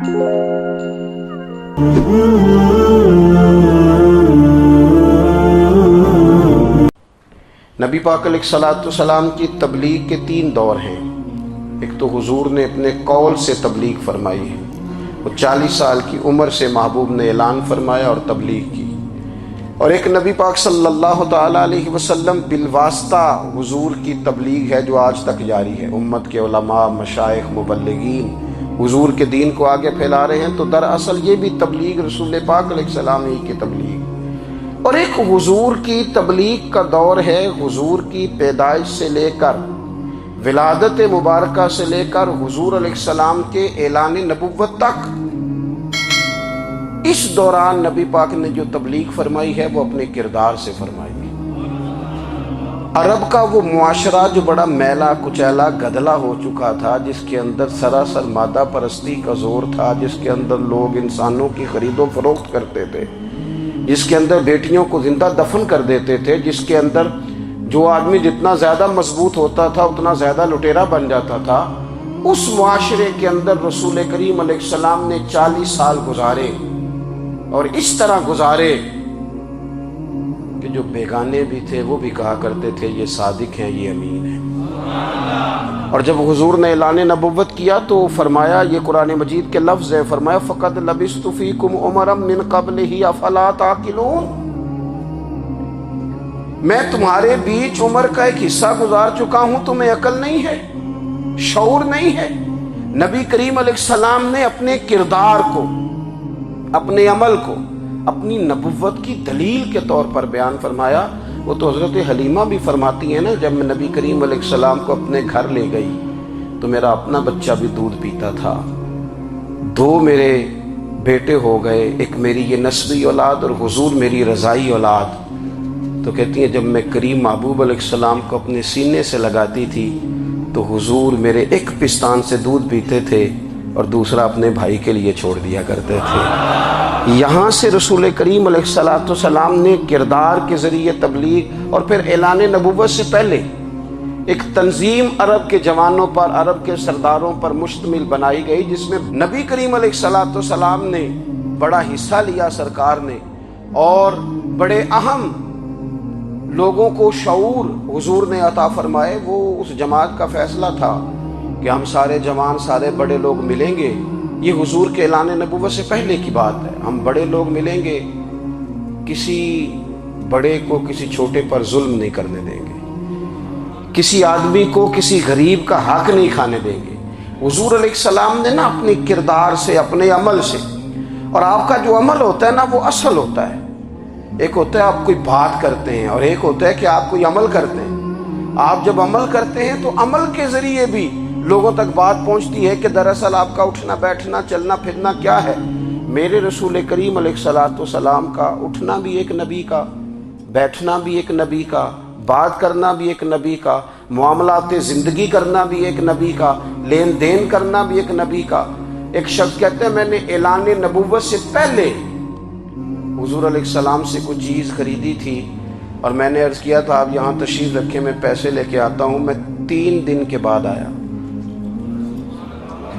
نبی پاک علیہ الصلوۃ والسلام کی تبلیغ کے 3 دور ہیں۔ ایک تو حضور نے اپنے قول سے تبلیغ فرمائی ہے، وہ 40 سال کی عمر سے محبوب نے اعلان فرمایا اور تبلیغ کی، اور ایک نبی پاک صلی اللہ تعالیٰ علیہ وسلم بالواسطہ حضور کی تبلیغ ہے جو آج تک جاری ہے۔ امت کے علماء، مشائخ، مبلغین حضور کے دین کو آگے پھیلا رہے ہیں، تو دراصل یہ بھی تبلیغ رسول پاک علیہ السلام ہی کی تبلیغ۔ اور ایک حضور کی تبلیغ کا دور ہے، حضور کی پیدائش سے لے کر ولادت مبارکہ سے لے کر حضور علیہ السلام کے اعلان نبوت تک۔ اس دوران نبی پاک نے جو تبلیغ فرمائی ہے وہ اپنے کردار سے فرمائی ہے۔ عرب کا وہ معاشرہ جو بڑا میلا کچیلا گدلا ہو چکا تھا، جس کے اندر سراسر مادہ پرستی کا زور تھا، جس کے اندر لوگ انسانوں کی خرید و فروخت کرتے تھے، جس کے اندر بیٹیوں کو زندہ دفن کر دیتے تھے، جس کے اندر جو آدمی جتنا زیادہ مضبوط ہوتا تھا اتنا زیادہ لٹیرا بن جاتا تھا، اس معاشرے کے اندر رسول کریم علیہ السلام نے 40 سال گزارے، اور اس طرح گزارے کہ جو بیگانے بھی تھے وہ بھی کہا کرتے تھے یہ صادق ہیں، یہ امین ہیں۔ اور جب حضور نے اعلان نبوت کیا تو فرمایا، یہ قرآن مجید کے لفظ ہے، فرمایا فَقَدْ لَبِثْتُ فِيكُمْ عُمَرًا مِّن قَبْلِهِ أَفَلَا تَعْقِلُونَ، میں تمہارے بیچ عمر کا ایک حصہ گزار چکا ہوں، تمہیں عقل نہیں ہے، شعور نہیں ہے۔ نبی کریم علیہ السلام نے اپنے کردار کو، اپنے عمل کو اپنی نبوت کی دلیل کے طور پر بیان فرمایا۔ وہ تو حضرت حلیمہ بھی فرماتی ہیں نا، جب میں نبی کریم علیہ السلام کو اپنے گھر لے گئی تو میرا اپنا بچہ بھی دودھ پیتا تھا، 2 میرے بیٹے ہو گئے، ایک میری یہ نسبی اولاد اور حضور میری رضائی اولاد۔ تو کہتی ہیں جب میں کریم محبوب علیہ السلام کو اپنے سینے سے لگاتی تھی تو حضور میرے ایک پستان سے دودھ پیتے تھے اور دوسرا اپنے بھائی کے لیے چھوڑ دیا کرتے تھے۔ یہاں سے رسول کریم علیہ الصلوۃ والسلام نے کردار کے ذریعے تبلیغ، اور پھر اعلان نبوت سے پہلے ایک تنظیم عرب کے جوانوں پر، عرب کے سرداروں پر مشتمل بنائی گئی، جس میں نبی کریم علیہ الصلوۃ والسلام نے بڑا حصہ لیا سرکار نے، اور بڑے اہم لوگوں کو شعور حضور نے عطا فرمائے۔ وہ اس جماعت کا فیصلہ تھا کہ ہم سارے جوان، سارے بڑے لوگ ملیں گے، یہ حضور کے اعلان نبوت سے پہلے کی بات ہے، ہم بڑے لوگ ملیں گے، کسی بڑے کو کسی چھوٹے پر ظلم نہیں کرنے دیں گے، کسی آدمی کو کسی غریب کا حق نہیں کھانے دیں گے۔ حضور علیہ السلام نے نا اپنے کردار سے، اپنے عمل سے، اور آپ کا جو عمل ہوتا ہے نا وہ اصل ہوتا ہے۔ ایک ہوتا ہے آپ کوئی بات کرتے ہیں اور ایک ہوتا ہے کہ آپ کوئی عمل کرتے ہیں۔ آپ جب عمل کرتے ہیں تو عمل کے ذریعے بھی لوگوں تک بات پہنچتی ہے کہ دراصل آپ کا اٹھنا بیٹھنا چلنا پھرنا کیا ہے۔ میرے رسول کریم علیہ الصلوۃ والسلام کا اٹھنا بھی ایک نبی کا، بیٹھنا بھی ایک نبی کا، بات کرنا بھی ایک نبی کا، معاملات زندگی کرنا بھی ایک نبی کا، لین دین کرنا بھی ایک نبی کا۔ ایک شخص کہتے ہیں میں نے اعلان نبوت سے پہلے حضور علیہ السلام سے کوئی چیز خریدی تھی، اور میں نے عرض کیا تھا آپ یہاں تشریف رکھیں، میں پیسے لے کے آتا ہوں۔ میں 3 دن کے بعد آیا۔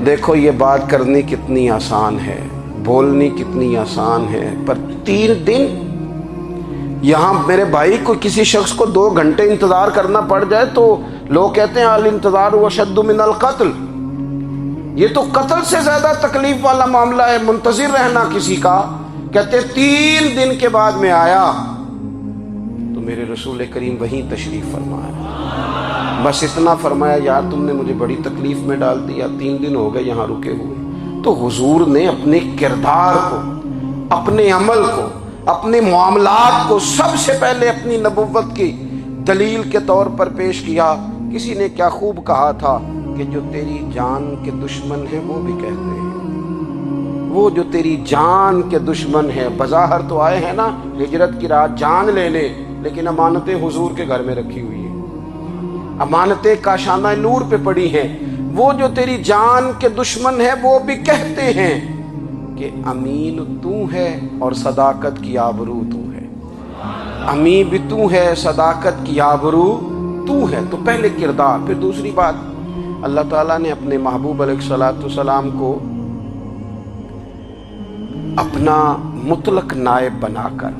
دیکھو یہ بات کرنی کتنی آسان ہے، بولنی کتنی آسان ہے، پر 3 دن یہاں میرے بھائی کو کسی شخص کو 2 گھنٹے انتظار کرنا پڑ جائے تو لوگ کہتے ہیں الانتظار اشد من القتل، یہ تو قتل سے زیادہ تکلیف والا معاملہ ہے منتظر رہنا کسی کا۔ کہتے 3 دن کے بعد میں آیا تو میرے رسول کریم وہیں تشریف فرمایا، بس اتنا فرمایا یار تم نے مجھے بڑی تکلیف میں ڈال دیا، 3 دن ہو گئے یہاں رکے ہوئے۔ تو حضور نے اپنے کردار کو، اپنے عمل کو، اپنے معاملات کو سب سے پہلے اپنی نبوت کی دلیل کے طور پر پیش کیا۔ کسی نے کیا خوب کہا تھا کہ جو تیری جان کے دشمن ہیں وہ بھی کہتے ہیں، وہ جو تیری جان کے دشمن ہیں، بظاہر تو آئے ہیں نا ہجرت کی رات جان لینے، لیکن امانتیں حضور کے گھر میں رکھی ہوئی ہیں، امانتیں کاشانہ نور پہ پڑی ہیں۔ وہ جو تیری جان کے دشمن ہیں وہ بھی کہتے ہیں کہ امین تو ہے اور صداقت کی آبرو تو ہے، امین بھی تو ہے، صداقت کی آبرو تو ہے۔ تو پہلے کردار، پھر دوسری بات، اللہ تعالیٰ نے اپنے محبوب علیہ الصلوۃ والسلام کو اپنا مطلق نائب بنا کر،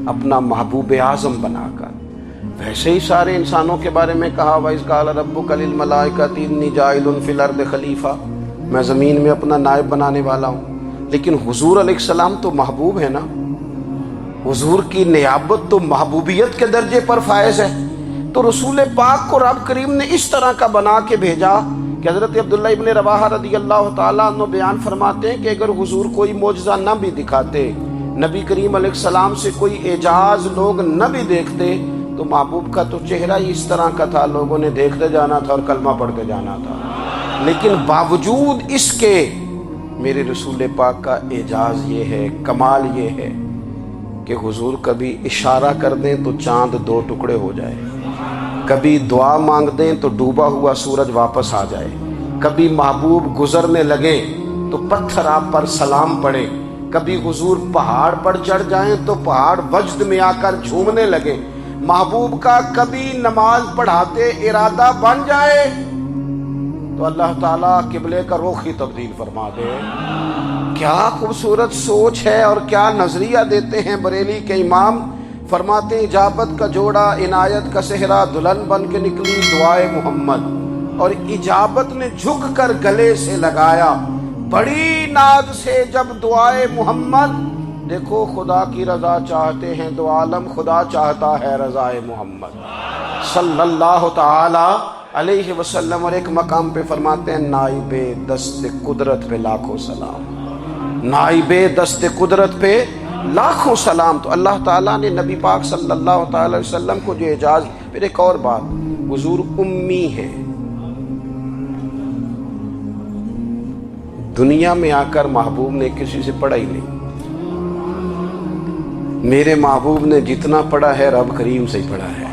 اپنا محبوب اعظم بنا کر، ویسے ہی سارے انسانوں کے بارے میں کہا وَإِذْ قَالَ رَبُّكَ لِلْمَلَائِكَةِ إِنِّي جَاعِلٌ فِي الْأَرْضِ خَلِيفَةً، میں زمین میں اپنا نائب بنانے والا ہوں۔ لیکن حضور علیہ السلام تو محبوب ہے نا، حضور کی نیابت تو محبوبیت کے درجے پر فائز ہے، تو رسول پاک کو رب کریم نے اس طرح کا بنا کے بھیجا کہ حضرت عبداللہ ابن رواحہ رضی اللہ تعالیٰ عنہ بیان فرماتے ہیں کہ اگر حضور کوئی معجزہ نہ بھی دکھاتے، نبی کریم علیہ السلام سے کوئی اعجاز لوگ نہ بھی دیکھتے، تو محبوب کا تو چہرہ ہی اس طرح کا تھا، لوگوں نے دیکھتے جانا تھا اور کلمہ پڑھتے جانا تھا۔ لیکن باوجود اس کے میرے رسول پاک کا اعجاز یہ ہے، کمال یہ ہے کہ حضور کبھی اشارہ کر دیں تو چاند 2 ٹکڑے ہو جائے، کبھی دعا مانگ دیں تو ڈوبا ہوا سورج واپس آ جائے، کبھی محبوب گزرنے لگے تو پتھر آپ پر سلام پڑے، کبھی حضور پہاڑ پر چڑھ جائیں تو پہاڑ وجد میں آ کر جھومنے لگے، محبوب کا کبھی نماز پڑھاتے ارادہ بن جائے تو اللہ تعالیٰ قبلے کا رخ ہی تبدیل فرما دے۔ کیا خوبصورت سوچ ہے اور کیا نظریہ دیتے ہیں بریلی کے امام، فرماتے ہیں اجابت کا جوڑا عنایت کا صحرا دلہن بن کے نکلی دعائے محمد، اور اجابت نے جھک کر گلے سے لگایا بڑی ناز سے جب دعائے محمد، دیکھو خدا کی رضا چاہتے ہیں دو عالم، خدا چاہتا ہے رضائے محمد صلی اللہ تعالی علیہ وسلم۔ اور ایک مقام پہ فرماتے ہیں نائب دست قدرت پہ لاکھوں سلام، نائب دست قدرت پہ لاکھوں سلام۔ تو اللہ تعالیٰ نے نبی پاک صلی اللہ تعالی وسلم کو جو اعجاز، پھر ایک اور بات، حضور امی ہے، دنیا میں آ کر محبوب نے کسی سے پڑھا ہی نہیں، میرے محبوب نے جتنا پڑھا ہے رب کریم سے ہی پڑھا ہے۔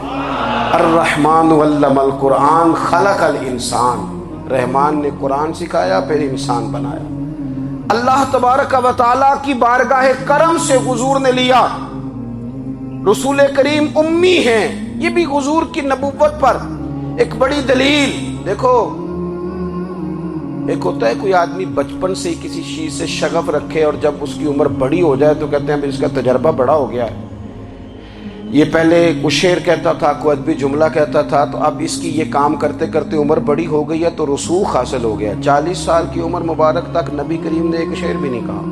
الرحمن علم القرآن خلق الانسان، رحمان نے قرآن سکھایا پھر انسان بنایا۔ اللہ تبارک و تعالیٰ کی بارگاہ کرم سے حضور نے لیا، رسول کریم امی ہیں، یہ بھی حضور کی نبوت پر ایک بڑی دلیل۔ دیکھو ایک ہوتا ہے کوئی آدمی بچپن سے کسی چیز سے شغف رکھے اور جب اس کی عمر بڑی ہو جائے تو کہتے ہیں اس کا تجربہ بڑا ہو گیا ہے، یہ پہلے کوئی شعر کہتا تھا، کوئی ادبی جملہ کہتا تھا، تو اب اس کی یہ کام کرتے کرتے عمر بڑی ہو گئی ہے تو رسوخ حاصل ہو گیا۔ 40 سال کی عمر مبارک تک نبی کریم نے ایک شعر بھی نہیں کہا۔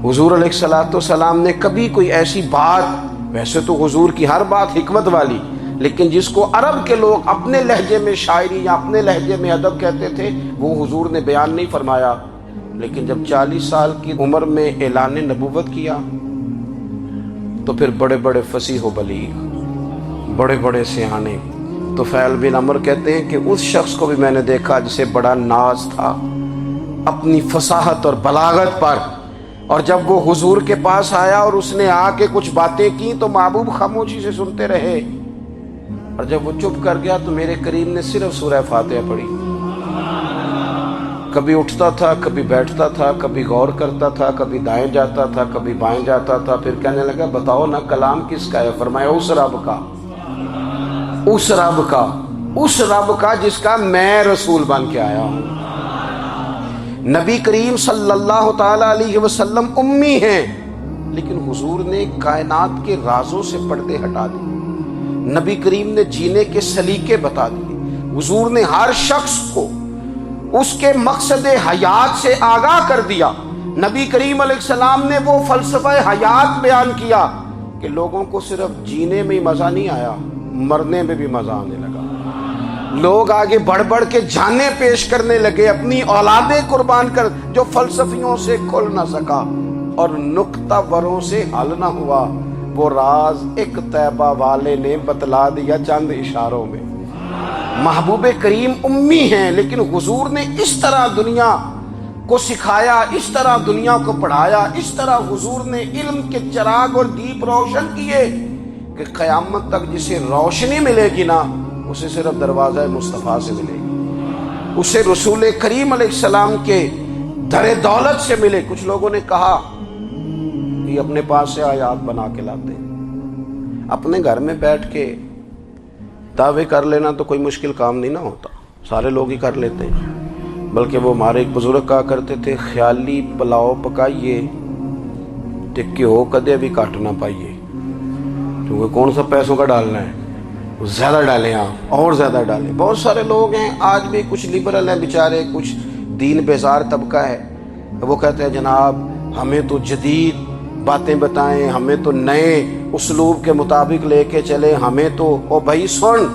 حضور علیہ الصلوۃ والسلام نے کبھی کوئی ایسی بات، ویسے تو حضور کی ہر بات حکمت والی، لیکن جس کو عرب کے لوگ اپنے لہجے میں شاعری یا اپنے لہجے میں ادب کہتے تھے وہ حضور نے بیان نہیں فرمایا۔ لیکن جب 40 سال کی عمر میں اعلان نبوت کیا تو پھر بڑے بڑے فصیح و بلیغ، بڑے بڑے سیانے طفیل بن عمر کہتے ہیں کہ اس شخص کو بھی میں نے دیکھا جسے بڑا ناز تھا اپنی فصاحت اور بلاغت پر، اور جب وہ حضور کے پاس آیا اور اس نے آ کے کچھ باتیں کی تو محبوب خاموشی سے سنتے رہے، اور جب وہ چپ کر گیا تو میرے کریم نے صرف سورہ فاتحہ پڑھی۔ کبھی اٹھتا تھا، کبھی بیٹھتا تھا، کبھی غور کرتا تھا، کبھی دائیں جاتا تھا، کبھی بائیں جاتا تھا، پھر کہنے لگا بتاؤ نا کلام کس کا ہے؟ فرمایا اس رب کا، اس رب کا، اس رب کا جس کا میں رسول بن کے آیا ہوں۔ نبی کریم صلی اللہ تعالی علیہ وسلم امی ہیں، لیکن حضور نے کائنات کے رازوں سے پردے ہٹا دیے، نبی کریم نے جینے کے سلیقے بتا دیے، حضور نے ہر شخص کو اس کے مقصد حیات سے آگاہ کر دیا، نبی کریم علیہ السلام نے وہ فلسفہ حیات بیان کیا کہ لوگوں کو صرف جینے میں ہی مزہ نہیں آیا، مرنے میں بھی مزہ آنے لگا، لوگ آگے بڑھ بڑھ کے جانیں پیش کرنے لگے، اپنی اولادیں قربان کر، جو فلسفیوں سے کھل نہ سکا اور نکتہ وروں سے حل نہ ہوا، وہ راز ایک طیبہ والے نے بتلا دیا چند اشاروں میں۔ محبوب کریم امی ہیں، لیکن حضور نے اس طرح دنیا کو سکھایا، اس طرح دنیا کو پڑھایا، اس طرح حضور نے علم کے چراغ اور دیپ روشن کیے کہ قیامت تک جسے روشنی ملے گی نا اسے صرف دروازہ مصطفیٰ سے ملے گی، اسے رسول کریم علیہ السلام کے در دولت سے ملے۔ کچھ لوگوں نے کہا کہ اپنے پاس سے آیات بنا کے لاتے، اپنے گھر میں بیٹھ کے دعوے کر لینا تو کوئی مشکل کام نہیں نہ ہوتا، سارے لوگ ہی کر لیتے ہیں۔ بلکہ وہ ہمارے ایک بزرگ کہا کرتے تھے خیالی پلاؤ پکائیے تے گھیو کدے بھی کٹ نہ پائیے، کیونکہ کون سا پیسوں کا ڈالنا ہے، زیادہ ڈالیں آپ اور زیادہ ڈالیں۔ بہت سارے لوگ ہیں آج بھی، کچھ لبرل ہیں بیچارے، کچھ دین بیزار طبقہ ہے، وہ کہتے ہیں جناب ہمیں تو جدید باتیں بتائیں، ہمیں تو نئے اسلوب کے مطابق لے کے چلیں، ہمیں تو او بھائی سن،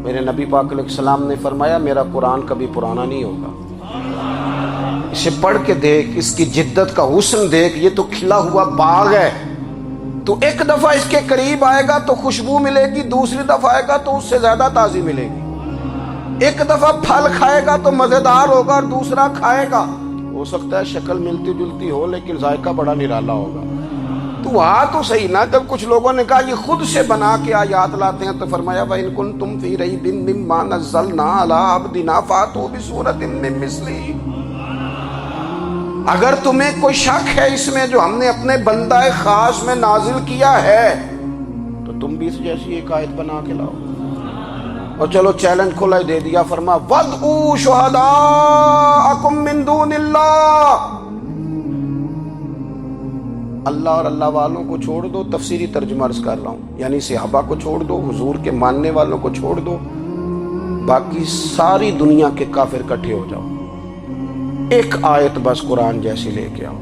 میرے نبی پاک علیہ السلام نے فرمایا میرا قرآن کبھی پرانا نہیں ہوگا، اسے پڑھ کے دیکھ، اس کی جدت کا حسن دیکھ، یہ تو کھلا ہوا باغ ہے، تو ایک دفعہ اس کے قریب آئے گا تو خوشبو ملے گی، دوسری دفعہ آئے گا تو اس سے زیادہ تازی ملے گی، ایک دفعہ پھل کھائے گا تو مزیدار ہوگا اور دوسرا کھائے گا ہو سکتا ہے شکل ملتی جلتی ہو لیکن ذائقہ بڑا نرالا ہوگا۔ تو تو صحیح نا، جب کچھ لوگوں نے کہا یہ خود سے بنا کے آیات لاتے ہیں تو فرمایا وَإِن كُنتُمْ فِي رَيْبٍ مِّمَّا نَزَّلْنَا عَلَىٰ عَبْدِنَا فَأْتُوا بِسُورَةٍ مِّن مِّثْلِهِ، اگر تمہیں کوئی شک ہے اس میں جو ہم نے اپنے بندہ خاص میں نازل کیا ہے تو تم بھی اس جیسی ایک آیت بنا کے لاؤ۔ اور چلو چیلنج کھلا ہی دے دیا، فرما وَادْعُوا شُهَدَاءَكُم مِّن دُونِ اللَّهِ، اللہ اور اللہ والوں کو چھوڑ دو، تفسیری ترجمہ عرض کر رہا ہوں، یعنی صحابہ کو چھوڑ دو، حضور کے ماننے والوں کو چھوڑ دو، باقی ساری دنیا کے کافر اکٹھے ہو جاؤ، ایک آیت بس قرآن جیسی لے کے آؤ،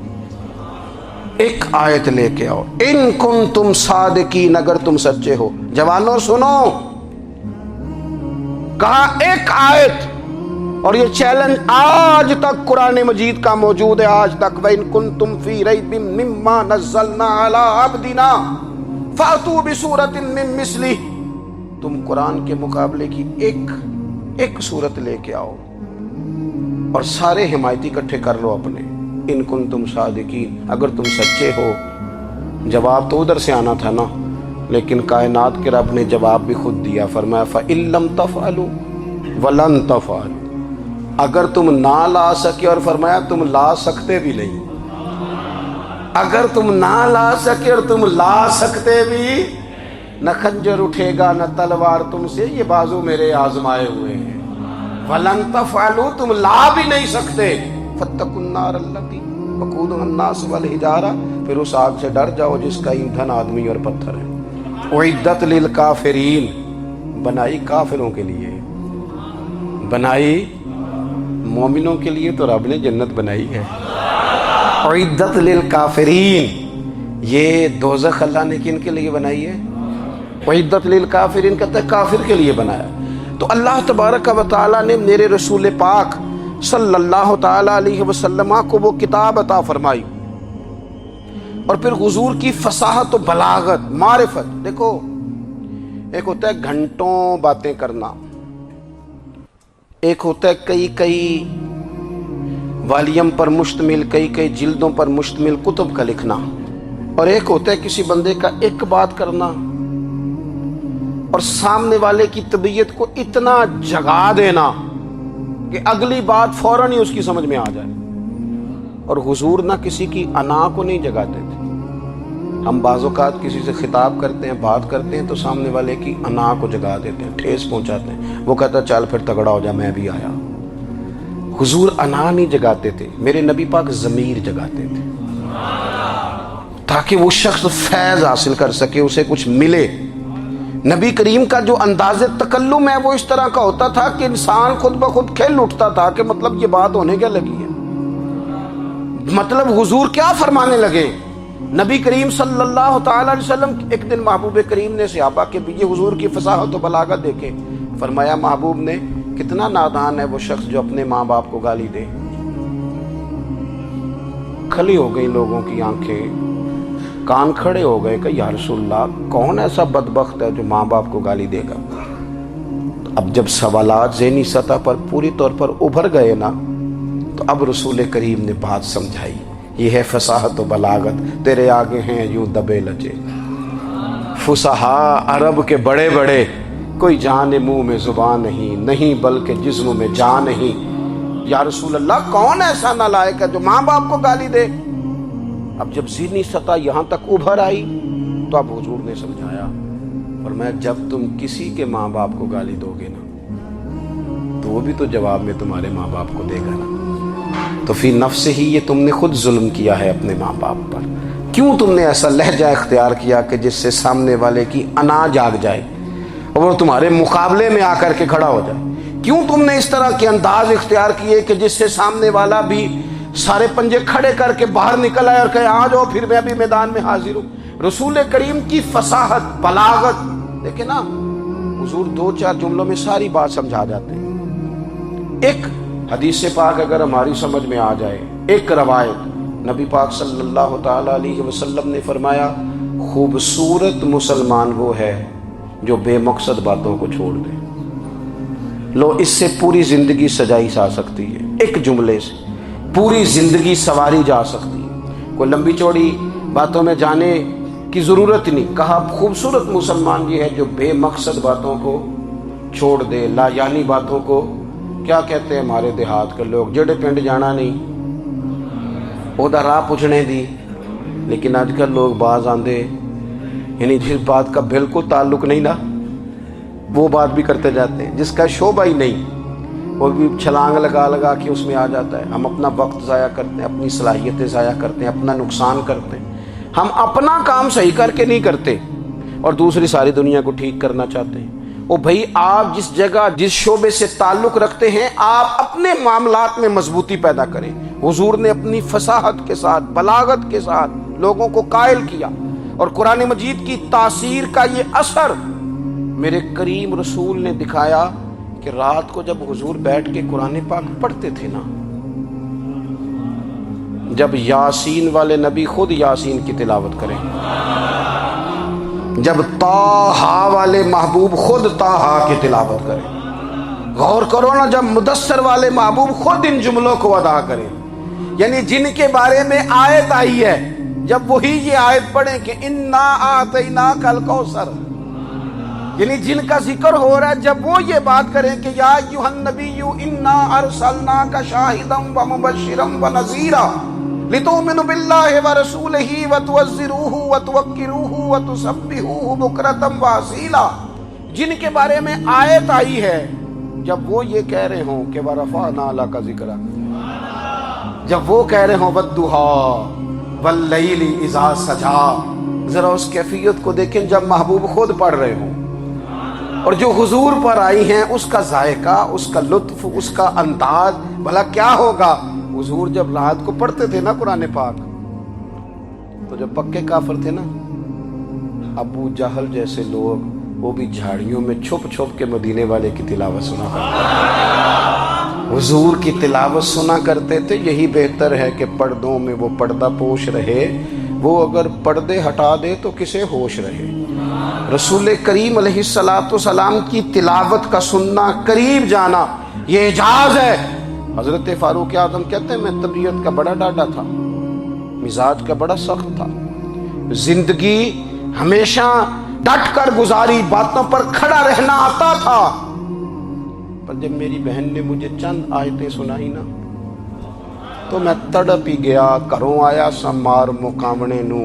ایک آیت لے کے آؤ، ان کنتم صادقین، اگر تم سچے ہو۔ جوانوں سنو، کہا ایک آیت، اور یہ چیلنج آج تک قرآن مجید کا موجود ہے، آج تک وَإِن كُنتُمْ فِي رَيْبٍ مِّمَّا نَزَّلْنَا عَلَىٰ عَبْدِنَا فَأْتُوا بِسُورَةٍ مِّن مِّثْلِهِ، تم قرآن کے مقابلے کی ایک سورت لے کے آؤ اور سارے حمایتی اکٹھے کر لو اپنے، ان کنتم صادقین، اگر تم سچے ہو۔ جواب تو ادھر سے آنا تھا نا، لیکن کائنات کے رب نے جواب بھی خود دیا، فرمایا فَإِن لَّمْ تَفْعَلُوا وَلَن تَفْعَلُوا، اگر تم نہ لا سکے، اور فرمایا تم لا سکتے بھی نہیں، اگر تم نہ لا سکے اور تم لا سکتے بھی، نہ خنجر اٹھے گا نہ تلوار تم سے، یہ بازو میرے آزمائے ہوئے ہیں، وَلَن تَفْعَلُوا، تم لا بھی نہیں سکتے، فَاتَّقُوا النَّارَ الَّتِي وَقُودُهَا النَّاسُ وَالْحِجَارَةُ، پھر اس آگ سے ڈر جاؤ جس کا ایندھن آدمی اور پتھر ہے، اُعِدَّتْ لِلْكَافِرِينَ، بنائی کافروں کے لیے، بنائی مومنوں کے لیے تو رب نے جنت بنائی ہے، اُعِدَّتْ لِلْكَافِرِينَ، یہ دوزخ اللہ نے کن کے لیے بنائی ہے؟ اُعِدَّتْ لِلْكَافِرِينَ، کہتا ہے کافر کے لیے بنایا۔ تو اللہ تبارک و تعالیٰ نے میرے رسول پاک صلی اللہ تعالیٰ علیہ وسلم کو وہ کتاب عطا فرمائی، اور پھر حضور کی فصاحت و بلاغت، معرفت، دیکھو ایک ہوتا ہے گھنٹوں باتیں کرنا، ایک ہوتا ہے کئی والیم پر مشتمل، کئی جلدوں پر مشتمل کتب کا لکھنا، اور ایک ہوتا ہے کسی بندے کا ایک بات کرنا اور سامنے والے کی طبیعت کو اتنا جگا دینا کہ اگلی بات فوراً ہی اس کی سمجھ میں آ جائے۔ اور حضور نہ کسی کی انا کو نہیں جگاتے تھے، ہم بعض اوقات کسی سے خطاب کرتے ہیں، بات کرتے ہیں تو سامنے والے کی انا کو جگا دیتے ہیں، ٹھیس پہنچاتے ہیں، وہ کہتا چل پھر تگڑا ہو جا میں بھی آیا۔ حضور انا نہیں جگاتے تھے، میرے نبی پاک ضمیر جگاتے تھے تاکہ وہ شخص فیض حاصل کر سکے، اسے کچھ ملے۔ نبی کریم کا جو انداز تکلم ہے وہ اس طرح کا ہوتا تھا کہ انسان خود بخود کھل اٹھتا تھا کہ مطلب یہ بات ہونے کیا لگی ہے، مطلب حضور کیا فرمانے لگے۔ نبی کریم صلی اللہ تعالیٰ علیہ وسلم ایک دن محبوب کریم نے صحابہ کے پیچھے حضور کی فصاحت و بلاغت دیکھے، فرمایا محبوب نے کتنا نادان ہے وہ شخص جو اپنے ماں باپ کو گالی دے۔ کھلی ہو گئی لوگوں کی آنکھیں، کان کھڑے ہو گئے کہ یا رسول اللہ کون ایسا بدبخت ہے جو ماں باپ کو گالی دے گا۔ اب جب سوالات ذہنی سطح پر پوری طور پر ابھر گئے نا، تو اب رسول کریم نے بات سمجھائی، یہ ہے فصاحت و بلاغت، تیرے آگے ہیں یوں دبے لجے فصحاء عرب کے بڑے بڑے، کوئی جان منہ میں زبان نہیں بلکہ جسم میں جان نہیں۔ یا رسول اللہ کون ایسا نالائق ہے جو ماں باپ کو گالی دے۔ اب جب ذہنی سطح یہاں تک ابھر آئی تو اب حضور نے سمجھایا، فرمایا جب تم کسی کے ماں باپ کو گالی دو گے نا تو وہ بھی تو جواب میں تمہارے ماں باپ کو دے گا نا۔ تو فی نفس ہی یہ تم نے خود ظلم کیا ہے اپنے ماں باپ پر۔ کیوں تم نے ایسا لہجہ اختیار کیا کہ جس سے سامنے والے کی انا جاگ جائے اور وہ تمہارے مقابلے میں آ کر کے کھڑا ہو جائے؟ کیوں تم نے اس طرح کے انداز اختیار کیے کہ جس سے سامنے والا بھی سارے پنجے کھڑے کر کے باہر نکل آئے اور کہے آ جاؤ پھر میں ابھی میدان میں حاضر ہوں؟ رسول کریم کی فصاحت، بلاغت دیکھیں نا، حضور 2-4 جملوں میں ساری بات سمجھا جاتے ہیں۔ ایک حدیث پاک اگر ہماری سمجھ میں آ جائے، ایک روایت، نبی پاک صلی اللہ تعالی علیہ وسلم نے فرمایا خوبصورت مسلمان وہ ہے جو بے مقصد باتوں کو چھوڑ دے۔ لو، اس سے پوری زندگی سجائی جا سکتی ہے، ایک جملے سے پوری زندگی سواری جا سکتی ہے، کوئی لمبی چوڑی باتوں میں جانے کی ضرورت نہیں۔ کہا خوبصورت مسلمان یہ ہے جو بے مقصد باتوں کو چھوڑ دے، لا یعنی باتوں کو، کیا کہتے ہیں ہمارے دیہات کے لوگ، جڑے پنڈ جانا نہیں اودا راہ پوچھنے دی۔ لیکن آج کل لوگ باز آندے یعنی جس بات کا بالکل تعلق نہیں نا وہ بات بھی کرتے جاتے ہیں، جس کا شعبہ ہی نہیں وہ بھی چھلانگ لگا لگا کے اس میں آ جاتا ہے۔ ہم اپنا وقت ضائع کرتے ہیں، اپنی صلاحیتیں ضائع کرتے ہیں، اپنا نقصان کرتے ہیں۔ ہم اپنا کام صحیح کر کے نہیں کرتے اور دوسری ساری دنیا کو ٹھیک کرنا چاہتے ہیں۔ او بھائی، آپ جس جگہ جس شعبے سے تعلق رکھتے ہیں آپ اپنے معاملات میں مضبوطی پیدا کریں۔ حضور نے اپنی فصاحت کے ساتھ، بلاغت کے ساتھ لوگوں کو قائل کیا، اور قرآن مجید کی تاثیر کا یہ اثر میرے کریم رسول نے دکھایا کہ رات کو جب حضور بیٹھ کے قرآن پاک پڑھتے تھے نا، جب یاسین والے نبی خود یاسین کی تلاوت کریں، جب طٰہٰ والے محبوب خود طٰہٰ کی تلاوت کریں، غور کرو نا، جب مدثر والے محبوب خود ان جملوں کو ادا کریں، یعنی جن کے بارے میں آیت آئی ہے، جب وہی یہ آیت پڑھیں کہ انا اعطیناک الکوثر، یعنی جن کا ذکر ہو رہا ہے، جب وہ یہ بات کریں کہ یا ایھا النبی انا ارسلناک شاہدا ومبشرا ونذیرا لتؤمنوا باللہ ورسولہ وتعزروہ وتوقروہ وتسبحوہ بکرۃ واصیلا، جن کے بارے میں آیت آئی ہے، جب وہ یہ کہہ رہے ہوں کہ ورفعنا لک ذکرک، جب وہ کہہ رہے ہوں والضحیٰ واللیل اذا سجا، ذرا اس کیفیت کو دیکھیں جب محبوب خود پڑھ رہے ہوں، اور جو حضور پر آئی ہیں اس کا ذائقہ، اس کا لطف، اس کا انداز بھلا کیا ہوگا۔ حضور جب رات کو پڑھتے تھے نا قرآن پاک، تو جو پکے کافر تھے نا، ابو جہل جیسے لوگ، وہ بھی جھاڑیوں میں چھپ چھپ کے مدینے والے کی تلاوت سنا کرتے تھے، حضور کی تلاوت سنا کرتے تھے۔ یہی بہتر ہے کہ پردوں میں وہ پردہ پوش رہے، وہ اگر پردے ہٹا دے تو کسے ہوش رہے۔ رسول کریم علیہ السلام کی تلاوت کا سننا، قریب جانا، یہ اعجاز ہے۔ حضرت فاروق اعظم کہتے ہیں میں طبیعت کا بڑا ڈاڈا تھا، مزاج کا بڑا سخت تھا، زندگی ہمیشہ ڈٹ کر گزاری، باتوں پر کھڑا رہنا آتا تھا، پر جب میری بہن نے مجھے چند آیتیں سنائی نا تو میں تڑپ ہی گیا۔ گھروں آیا سا مار مقامنے نو،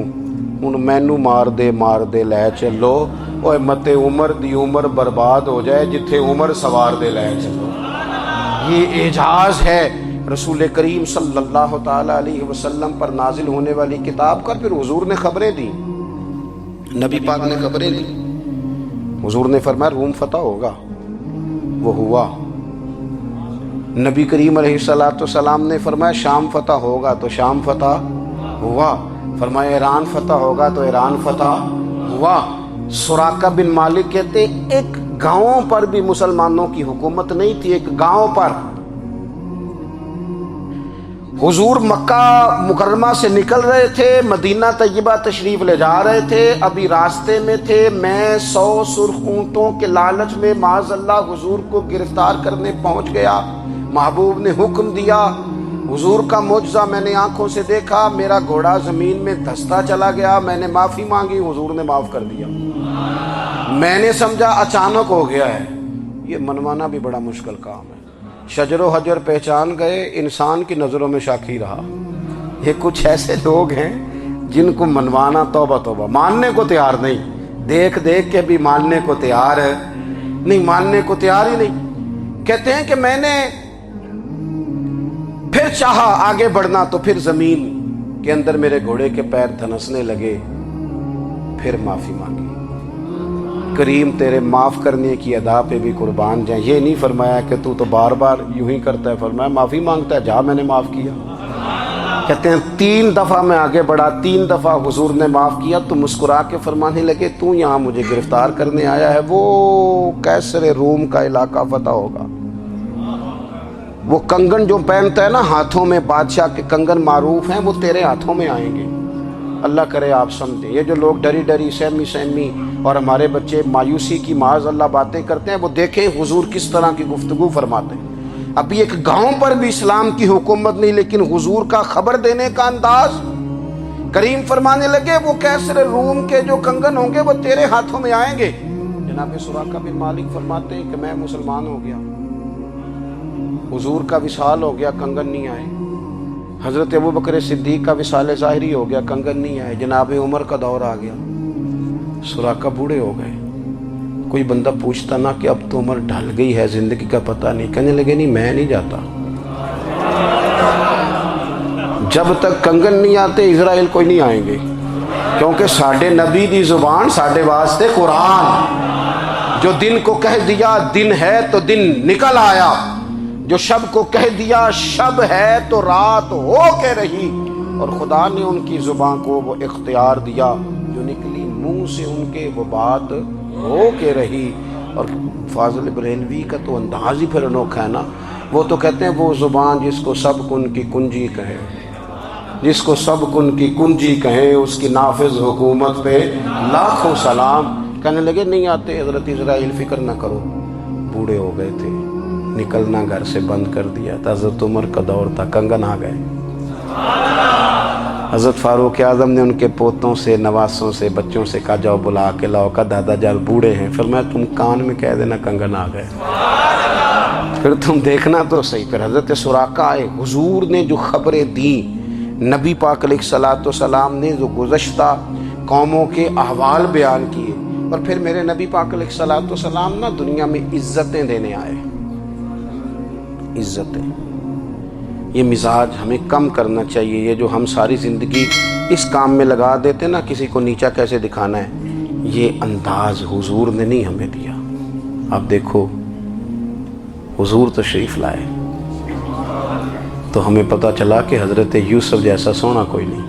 ہن مینو مار دے لے چلو، اوے متے عمر دی عمر برباد ہو جائے جتھے عمر سوار دے لے چلو۔ یہ اعجاز ہے رسول کریم صلی اللہ تعالی علیہ وسلم پر نازل ہونے والی کتاب کا۔ پھر حضور نے خبریں دی، نبی پاک نے خبریں دی، حضور نے فرمایا روم فتح ہوگا، وہ ہوا۔ نبی کریم علیہ السلام نے فرمایا شام فتح ہوگا، تو شام فتح ہوا۔ فرمایا ایران فتح ہوگا، تو ایران فتح ہوا۔ سراقہ بن مالک کہتے ایک گاؤں پر بھی مسلمانوں کی حکومت نہیں تھی، ایک گاؤں پر۔ حضور مکہ مکرمہ سے نکل رہے تھے، مدینہ طیبہ تشریف لے جا رہے تھے، ابھی راستے میں تھے، میں 100 سرخ اونٹوں کے لالچ میں معاذ اللہ حضور کو گرفتار کرنے پہنچ گیا۔ محبوب نے حکم دیا، حضور کا معجزہ میں نے آنکھوں سے دیکھا، میرا گھوڑا زمین میں دھستا چلا گیا، میں نے معافی مانگی، حضور نے معاف کر دیا۔ میں نے سمجھا اچانک ہو گیا ہے، یہ منوانا بھی بڑا مشکل کام ہے۔ شجر و حجر پہچان گئے، انسان کی نظروں میں شاکی رہا۔ یہ کچھ ایسے لوگ ہیں جن کو منوانا توبہ توبہ، ماننے کو تیار نہیں، دیکھ دیکھ کے بھی ماننے کو تیار ہے نہیں، ماننے کو تیار ہی نہیں۔ کہتے ہیں کہ میں نے پھر چاہا آگے بڑھنا تو پھر زمین کے اندر میرے گھوڑے کے پیر دھنسنے لگے، پھر معافی مانگی۔ کریم تیرے معاف کرنے کی ادا پہ بھی قربان جائیں۔ یہ نہیں فرمایا کہ تو بار بار یوں ہی کرتا ہے، فرمایا معافی مانگتا ہے، جا میں نے معاف کیا۔ کہتے ہیں 3 دفعہ میں آگے بڑھا، 3 دفعہ حضور نے معاف کیا تو مسکرا کے فرمانے لگے تو یہاں مجھے گرفتار کرنے آیا ہے، وہ کیسر روم کا علاقہ فتح ہوگا۔ وہ کنگن جو پہنتا ہے نا ہاتھوں میں، بادشاہ کے کنگن معروف ہیں، وہ تیرے ہاتھوں میں آئیں گے۔ اللہ کرے آپ سمجھیں، یہ جو لوگ ڈری ڈری سہمی اور ہمارے بچے مایوسی کی معاذ اللہ باتیں کرتے ہیں، وہ دیکھیں حضور کس طرح کی گفتگو فرماتے ہیں۔ ابھی ایک گاؤں پر بھی اسلام کی حکومت نہیں، لیکن حضور کا خبر دینے کا انداز۔ کریم فرمانے لگے وہ کیسر روم کے جو کنگن ہوں گے وہ تیرے ہاتھوں میں آئیں گے۔ جناب سراقہ بن مالک فرماتے ہیں کہ میں مسلمان ہو گیا، حضور کا وصال ہو گیا، کنگن نہیں آئے۔ حضرت ابوبکر صدیق کا وصال ظاہری ہو گیا، کنگن نہیں آئے۔ جناب عمر کا دور آ گیا، سراقہ بوڑھے ہو گئے۔ کوئی بندہ پوچھتا نا کہ اب تو عمر ڈھل گئی ہے، زندگی کا پتہ نہیں، کہنے لگے نہیں میں نہیں جاتا، جب تک کنگن نہیں آتے اسرائیل کوئی نہیں آئیں گے، کیونکہ ساڈے نبی دی زبان ساڈے واسطے قرآن۔ جو دن کو کہہ دیا دن ہے تو دن نکل آیا، جو شب کو کہہ دیا شب ہے تو رات ہو کے رہی، اور خدا نے ان کی زبان کو وہ اختیار دیا، جو نکلی منہ سے ان کے وہ بات ہو کے رہی۔ اور فاضل بریلوی کا تو انداز ہی پھر انوکھا ہے نا، وہ تو کہتے ہیں وہ زبان جس کو سب کن کی کنجی کہے، جس کو سب کن کی کنجی کہیں، اس کی نافذ حکومت پہ لاکھوں سلام۔ کہنے لگے نہیں آتے حضرت اسرائیل، فکر نہ کرو، بوڑھے ہو گئے تھے، نکلنا گھر سے بند کر دیا تھا۔ حضرت عمر کا دور تھا، کنگن آ گئے۔ حضرت فاروق اعظم نے ان کے پوتوں سے، نواسوں سے، بچوں سے کہا جاؤ بلا کے لاؤ، کہا دادا جان بوڑھے ہیں، فرمایا تم کان میں کہہ دینا کنگن آ گئے، پھر تم دیکھنا تو صحیح۔ پھر حضرت سراقہ آئے، حضور نے جو خبریں دیں، نبی پاک علیہ الصلوۃ والسلام نے جو گزشتہ قوموں کے احوال بیان کیے، اور پھر میرے نبی پاک علیہ الصلوۃ والسلام نا دنیا میں عزتیں دینے آئے۔ عزتیں، یہ مزاج ہمیں کم کرنا چاہیے۔ یہ جو ہم ساری زندگی اس کام میں لگا دیتے نا، کسی کو نیچا کیسے دکھانا ہے، یہ انداز حضور نے نہیں ہمیں دیا۔ اب دیکھو حضور تشریف لائے تو ہمیں پتہ چلا کہ حضرت یوسف جیسا سونا کوئی نہیں۔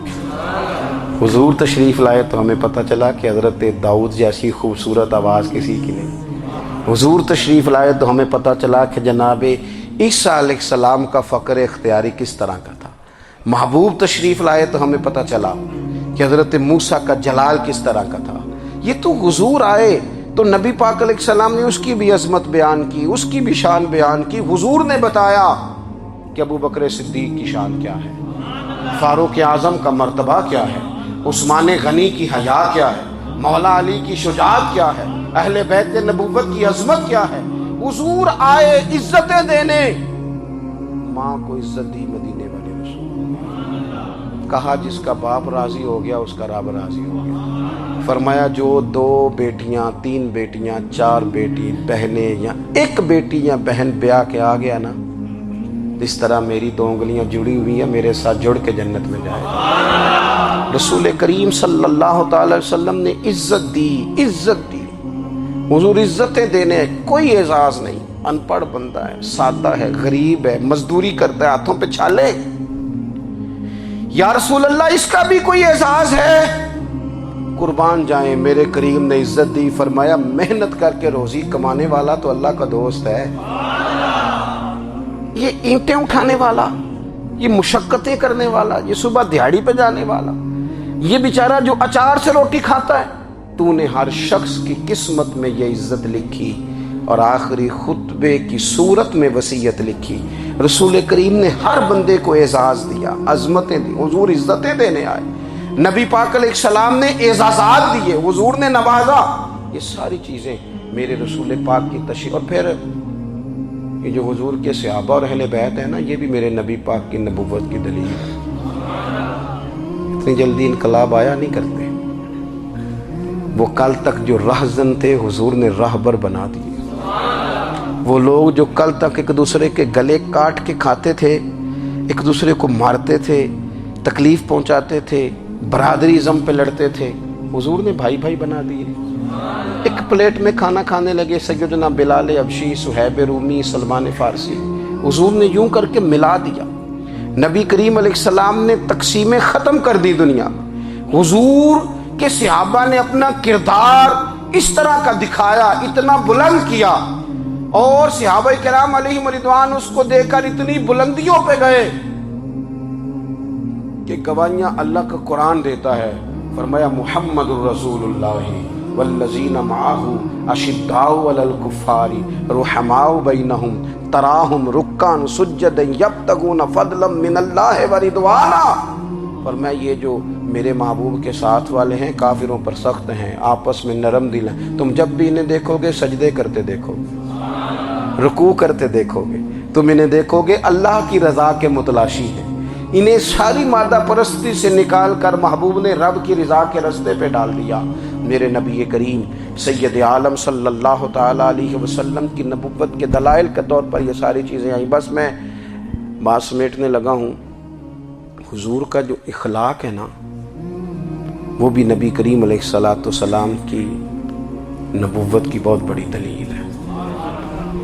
حضور تشریف لائے تو ہمیں پتہ چلا کہ حضرت داؤد جیسی خوبصورت آواز کسی کی نہیں۔ حضور تشریف لائے تو ہمیں پتہ چلا کہ جناب عیسیٰ علیہ السلام کا فقر اختیاری کس طرح کا تھا۔ محبوب تشریف لائے تو ہمیں پتہ چلا کہ حضرت موسیٰ کا جلال کس طرح کا تھا۔ یہ تو حضور آئے تو نبی پاک علیہ السلام نے اس کی بھی عظمت بیان کی، اس کی بھی شان بیان کی۔ حضور نے بتایا کہ ابوبکر صدیق کی شان کیا ہے، فاروق اعظم کا مرتبہ کیا ہے، عثمان غنی کی حیا کیا ہے، مولا علی کی شجاعت کیا ہے، اہل بیت نبوت کی عظمت کیا ہے۔ حضور آئے عزتیں دینے، ماں کو عزت دی مدینے والے رسول، کہا جس کا باپ راضی ہو گیا اس کا رب راضی ہو گیا۔ فرمایا جو 2 بیٹیاں، 3 بیٹیاں، 4 بیٹی بہنیں یا 1 بیٹی یا بہن بیاہ کے آ گیا نا، جس طرح میری 2 انگلیاں جڑی ہوئی ہیں میرے ساتھ جڑ کے جنت میں جائے گا۔ رسول کریم صلی اللہ تعالی وسلم نے عزت دی، عزت دی۔ حضور عزتیں دینے، کوئی اعزاز نہیں۔ ان پڑھ بندہ ہے، سادہ ہے، غریب ہے، مزدوری کرتا ہے، ہاتھوں پہ چھالے، یا رسول اللہ اس کا بھی کوئی اعزاز ہے؟ قربان جائیں، میرے کریم نے عزت دی، فرمایا محنت کر کے روزی کمانے والا تو اللہ کا دوست ہے۔ یہ اینٹیں اٹھانے والا، یہ مشقتیں کرنے والا، یہ صبح دیہڑی پہ جانے والا، یہ بیچارہ جو اچار سے روٹی کھاتا ہے، تو نے ہر شخص کی قسمت میں یہ عزت لکھی اور آخری خطبے کی صورت میں وصیت لکھی۔ رسول کریم نے ہر بندے کو اعزاز دیا، عظمتیں دی۔ حضور عزتیں دینے آئے، نبی پاک علیہ السلام نے اعزازات دیے، حضور نے نوازا۔ یہ ساری چیزیں میرے رسول پاک کی تشریف، اور پھر یہ جو حضور کے صحابہ اور اہل بیت ہیں نا، یہ بھی میرے نبی پاک کی نبوت کی دلیل ہے۔ اتنی جلدی انقلاب آیا نہیں کرتے، وہ کل تک جو رہزن تھے حضور نے راہبر بنا دیے، وہ لوگ جو کل تک ایک دوسرے کے گلے کاٹ کے کھاتے تھے، ایک دوسرے کو مارتے تھے، تکلیف پہنچاتے تھے، برادری ازم پہ لڑتے تھے، حضور نے بھائی بھائی بنا دیے۔ ایک پلیٹ میں کھانا کھانے لگے، سیدنا بلال حبشی، صہیب رومی، سلمان فارسی، حضور نے یوں کر کے ملا دیا۔ نبی کریم علیہ السلام نے تقسیمیں ختم کر دی دنیا۔ حضور کے صحابہ نے اپنا کردار اس طرح کا دکھایا، اتنا بلند کیا، اور صحابہ کرام علیہم رضوان اس کو دیکھ کر اتنی بلندیوں پہ گئے کہ گواہیاں اللہ کا قرآن دیتا ہے۔ فرمایا محمد الرسول اللہ والذین معہ اشداء علی الکفار رحماء بینہم تراہم رکعا سجدا یبتغون فضلا من اللہ ورضوانا۔ فرمایا یہ جو میرے محبوب کے ساتھ والے ہیں کافروں پر سخت ہیں، آپس میں نرم دل ہیں، تم جب بھی انہیں دیکھو گے سجدے کرتے دیکھو گے، رکوع کرتے دیکھو گے، تم انہیں دیکھو گے اللہ کی رضا کے متلاشی ہیں۔ انہیں ساری مادہ پرستی سے نکال کر محبوب نے رب کی رضا کے رستے پہ ڈال دیا۔ میرے نبی کریم سید عالم صلی اللہ تعالیٰ علیہ وسلم کی نبوت کے دلائل کے طور پر یہ ساری چیزیں آئیں۔ بس میں بات سمیٹنے لگا ہوں۔ حضور کا جو اخلاق ہے نا، وہ بھی نبی کریم علیہ السلام کی نبوت کی بہت بڑی دلیل ہے۔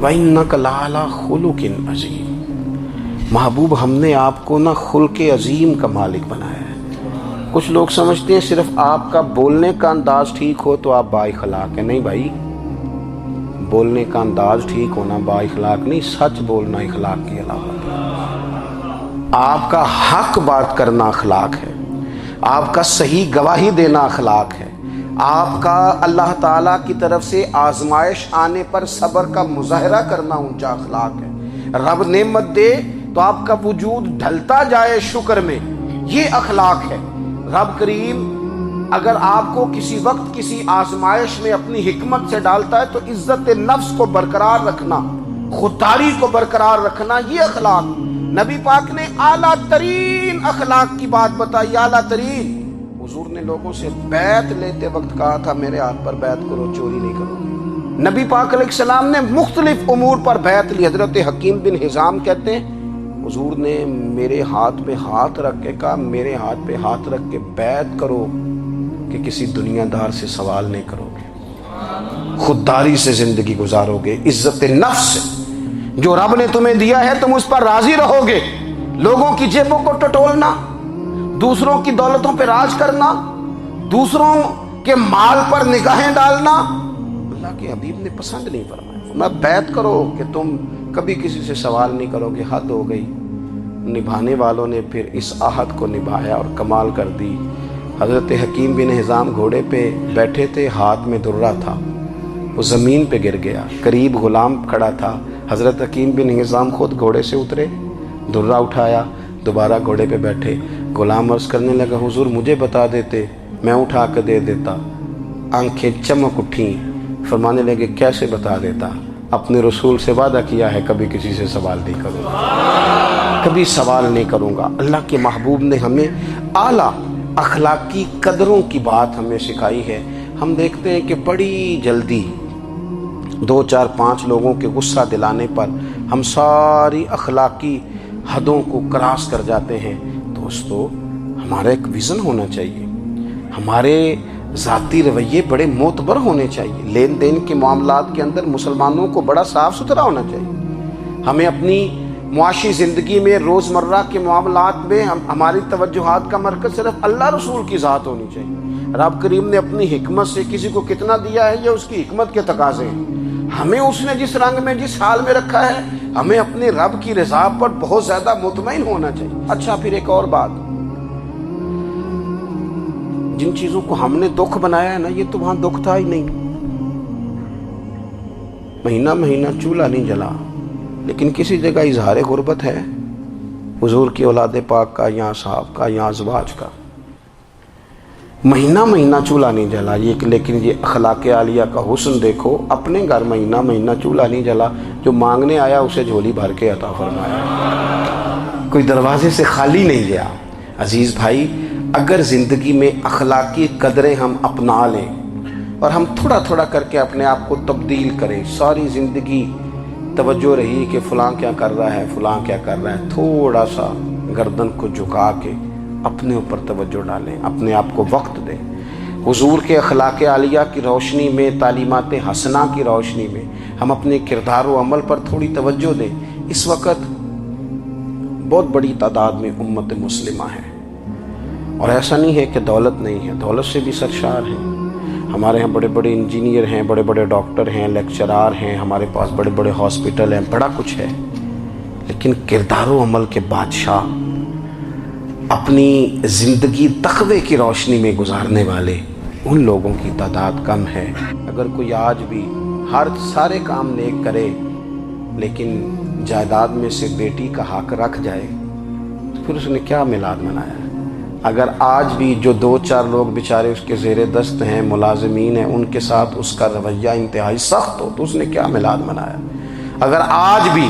وَإِنَّكَ لَعَلَىٰ خُلُقٍ عَظِيمٍ۔ محبوب ہم نے آپ کو نا خلق عظیم کا مالک بنایا ہے۔ کچھ لوگ سمجھتے ہیں صرف آپ کا بولنے کا انداز ٹھیک ہو تو آپ با اخلاق ہیں۔ نہیں بھائی، بولنے کا انداز ٹھیک ہونا با اخلاق نہیں، سچ بولنا اخلاق کی علامت ہے۔ آپ کا حق بات کرنا اخلاق ہے، آپ کا صحیح گواہی دینا اخلاق ہے، آپ کا اللہ تعالیٰ کی طرف سے آزمائش آنے پر صبر کا مظاہرہ کرنا اونچا اخلاق ہے۔ رب نعمت دے تو آپ کا وجود ڈھلتا جائے شکر میں، یہ اخلاق ہے۔ رب کریم اگر آپ کو کسی وقت کسی آزمائش میں اپنی حکمت سے ڈالتا ہے تو عزت نفس کو برقرار رکھنا، خودداری کو برقرار رکھنا، یہ اخلاق۔ نبی پاک نے اعلیٰ ترین اخلاق کی بات بتائی، اعلیٰ ترین۔ حضور نے لوگوں سے بیعت لیتے وقت کہا تھا میرے ہاتھ پر بیعت کرو، چوری نہیں کرو۔ نبی پاک علیہ السلام نے مختلف امور پر بیعت لی۔ حضرت حکیم بن حزام کہتے ہیں حضور نے میرے ہاتھ پہ ہاتھ رکھ کے کہا میرے ہاتھ پہ ہاتھ رکھ کے بیعت کرو کہ کسی دنیا دار سے سوال نہیں کرو گے، خودداری سے زندگی گزارو گے، عزت نفس سے جو رب نے تمہیں دیا ہے تم اس پر راضی رہو گے۔ لوگوں کی جیبوں کو ٹٹولنا، دوسروں کی دولتوں پہ راج کرنا، دوسروں کے مال پر نگاہیں ڈالنا اللہ کے حبیب نے پسند نہیں فرمایا۔ میں بیعت کرو کہ تم کبھی کسی سے سوال نہیں کرو گے، حد ہو گئی۔ نبھانے والوں نے پھر اس عہد کو نبھایا اور کمال کر دی۔ حضرت حکیم بن حزام گھوڑے پہ بیٹھے تھے، ہاتھ میں درہ تھا، وہ زمین پہ گر گیا، قریب غلام کھڑا تھا۔ حضرت حکیم بن حزام خود گھوڑے سے اترے، درہ اٹھایا، دوبارہ گھوڑے پہ بیٹھے۔ غلام عرض کرنے لگا حضور مجھے بتا دیتے میں اٹھا کے دے دیتا۔ آنکھیں چمک اٹھیں، فرمانے لگے کیسے بتا دیتا؟ اپنے رسول سے وعدہ کیا ہے کبھی کسی سے سوال نہیں کروں گا، کبھی سوال نہیں کروں گا۔ اللہ کے محبوب نے ہمیں اعلیٰ اخلاقی قدروں کی بات ہمیں سکھائی ہے۔ ہم دیکھتے ہیں کہ بڑی جلدی 2 4 5 لوگوں کے غصہ دلانے پر ہم ساری اخلاقی حدوں کو کراس کر جاتے ہیں۔ دوستو ہمارا ایک ویژن ہونا چاہیے، ہمارے ذاتی رویے بڑے معتبر ہونے چاہیے، لین دین کے معاملات کے اندر مسلمانوں کو بڑا صاف ستھرا ہونا چاہیے۔ ہمیں اپنی معاشی زندگی میں روزمرہ کے معاملات میں ہماری توجہات کا مرکز صرف اللہ رسول کی ذات ہونی چاہیے۔ رب کریم نے اپنی حکمت سے کسی کو کتنا دیا ہے یہ اس کی حکمت کے تقاضے ہیں۔ ہمیں اس نے جس رنگ میں جس حال میں رکھا ہے ہمیں اپنے رب کی رضا پر بہت زیادہ مطمئن ہونا چاہیے۔ اچھا پھر ایک اور بات، جن چیزوں کو ہم نے دکھ بنایا ہے نا یہ تو وہاں دکھ تھا ہی نہیں۔ مہینہ مہینہ چولہا نہیں جلا، لیکن کسی جگہ اظہار غربت ہے حضور کی اولاد پاک کا یا صحاب کا یا ازواج کا۔ مہینہ مہینہ چولہا نہیں جلا، لیکن یہ اخلاق عالیہ کا حسن دیکھو، اپنے گھر مہینہ مہینہ چولہا نہیں جلا، جو مانگنے آیا اسے جھولی بھر کے عطا فرمایا، کوئی دروازے سے خالی نہیں گیا۔ عزیز بھائی، اگر زندگی میں اخلاقی قدریں ہم اپنا لیں اور ہم تھوڑا تھوڑا کر کے اپنے آپ کو تبدیل کریں، ساری زندگی توجہ رہی کہ فلاں کیا کر رہا ہے، فلاں کیا کر رہا ہے، تھوڑا سا گردن کو جھکا کے اپنے اوپر توجہ ڈالیں، اپنے آپ کو وقت دیں، حضور کے اخلاق عالیہ کی روشنی میں، تعلیمات حسنہ کی روشنی میں ہم اپنے کردار و عمل پر تھوڑی توجہ دیں۔ اس وقت بہت بڑی تعداد میں امت مسلمہ ہے، اور ایسا نہیں ہے کہ دولت نہیں ہے، دولت سے بھی سرشار ہیں۔ ہمارے ہاں بڑے بڑے انجینئر ہیں، بڑے بڑے ڈاکٹر ہیں، لیکچرار ہیں، ہمارے پاس بڑے بڑے ہاسپٹل ہیں، بڑا کچھ ہے، لیکن کردار و عمل کے بادشاہ، اپنی زندگی تقوی کی روشنی میں گزارنے والے، ان لوگوں کی تعداد کم ہے۔ اگر کوئی آج بھی سارے کام نیک کرے لیکن جائیداد میں سے بیٹی کا حق رکھ جائے تو پھر اس نے کیا میلاد منایا؟ اگر آج بھی جو 2-4 لوگ بیچارے اس کے زیر دست ہیں، ملازمین ہیں، ان کے ساتھ اس کا رویہ انتہائی سخت ہو تو اس نے کیا میلاد منایا؟ اگر آج بھی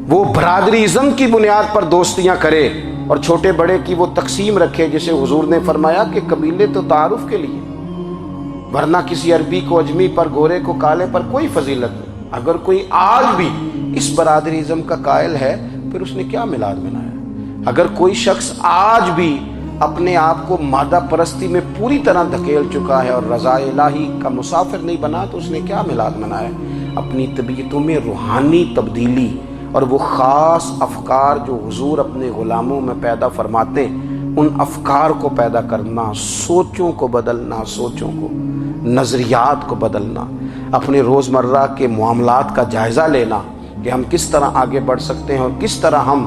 وہ برادری ازم کی بنیاد پر دوستیاں کرے اور چھوٹے بڑے کی وہ تقسیم رکھے، جسے حضور نے فرمایا کہ قبیلے تو تعارف کے لیے، ورنہ کسی عربی کو اجمی پر، گورے کو کالے پر کوئی فضیلت نہیں۔ اگر کوئی آج بھی اس برادری ازم کا قائل ہے پھر اس نے کیا میلاد منایا؟ اگر کوئی شخص آج بھی اپنے آپ کو مادہ پرستی میں پوری طرح دھکیل چکا ہے اور رضا الہی کا مسافر نہیں بنا تو اس نے کیا میلاد منایا؟ اپنی طبیعتوں میں روحانی تبدیلی اور وہ خاص افکار جو حضور اپنے غلاموں میں پیدا فرماتے ہیں، ان افکار کو پیدا کرنا، سوچوں کو بدلنا، سوچوں کو، نظریات کو بدلنا، اپنے روزمرہ کے معاملات کا جائزہ لینا کہ ہم کس طرح آگے بڑھ سکتے ہیں اور کس طرح ہم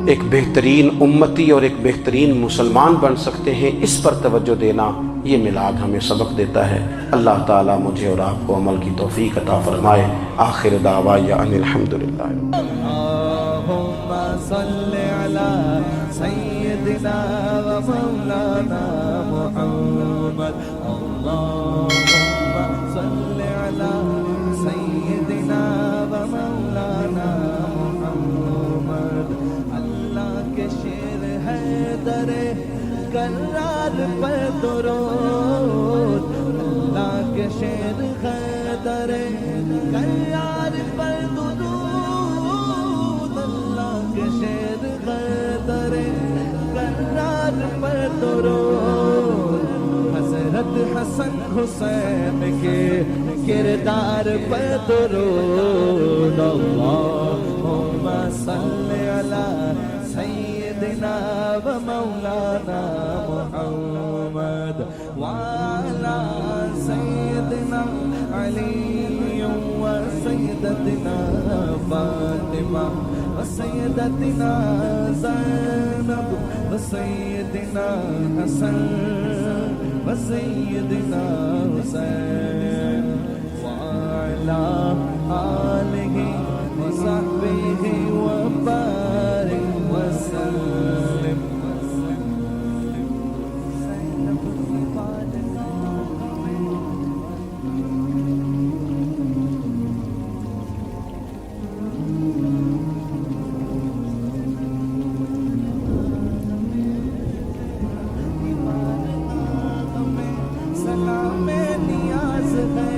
ایک بہترین امتی اور ایک بہترین مسلمان بن سکتے ہیں، اس پر توجہ دینا، یہ میلاد ہمیں سبق دیتا ہے۔ اللہ تعالیٰ مجھے اور آپ کو عمل کی توفیق عطا فرمائے۔ آخر دعوایا ان الحمدللہ۔ اللہم صلی علی سیدنا و مولانا محمد، اللہم صلی علی سیدنا و مولانا محمد۔ اللہ کے شیر ہے در کرار پر درود، اللہ کے شیر ہے در کرار پر درود، اللہ کے شیر ہے در کرار پر درود، حضرت حسن حسین کے کردار پر درود، اللہم صلی علی سیدنا و مولانا محمد وعلی سیدنا علی و سیدتنا فاطمہ و سیدتنا زینب و سیدنا حسن و سیدنا حسین وعلی آلہ و صحبہ و بارک وسلم۔ سلام نیاز ہے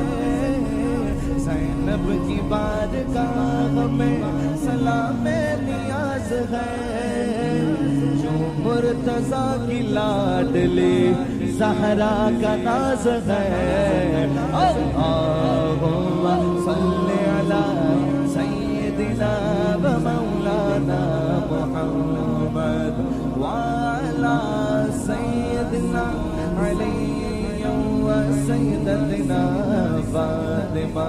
زینب کی بارگاہ میں، سلام نیاز ہے جو مرتضیٰ کی لاڈلی زہرا کا ناز ہے۔ اللہم صلی علی سیدنا و مولانا محمد وعلی سیدنا علی و سیدتنا فاطمہ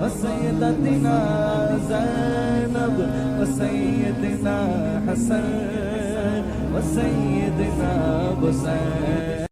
و سیدتنا زینب و سیدنا حسن و سیدنا حسین۔